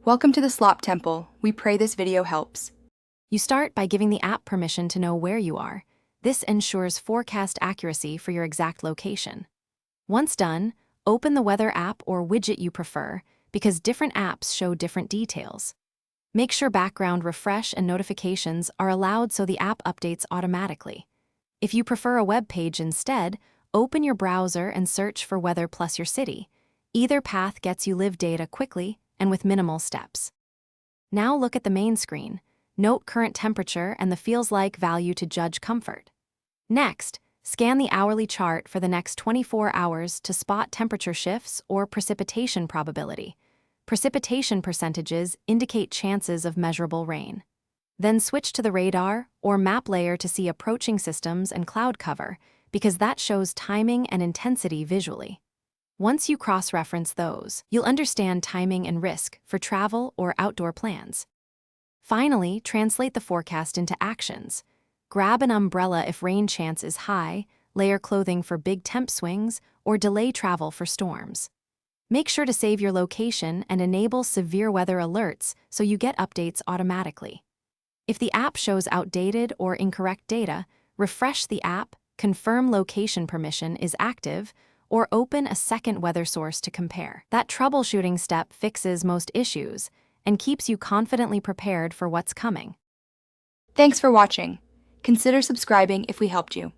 Welcome to the Slop Temple. We pray this video helps. You start by giving the app permission to know where you are. This ensures forecast accuracy for your exact location. Once done, open the weather app or widget you prefer, because different apps show different details. Make sure background refresh and notifications are allowed so the app updates automatically. If you prefer a web page instead, open your browser and search for weather plus your city. Either path gets you live data quickly and with minimal steps. Now look at the main screen. Note current temperature and the feels like value to judge comfort. Next, scan the hourly chart for the next 24 hours to spot temperature shifts or precipitation probability. Precipitation percentages indicate chances of measurable rain. Then switch to the radar or map layer to see approaching systems and cloud cover, because that shows timing and intensity visually. Once you cross-reference those, you'll understand timing and risk for travel or outdoor plans. Finally, translate the forecast into actions. Grab an umbrella if rain chance is high, layer clothing for big temp swings, or delay travel for storms. Make sure to save your location and enable severe weather alerts so you get updates automatically. If the app shows outdated or incorrect data, refresh the app, confirm location permission is active, or open a second weather source to compare. That troubleshooting step fixes most issues and keeps you confidently prepared for what's coming. Thanks for watching. Consider subscribing if we helped you.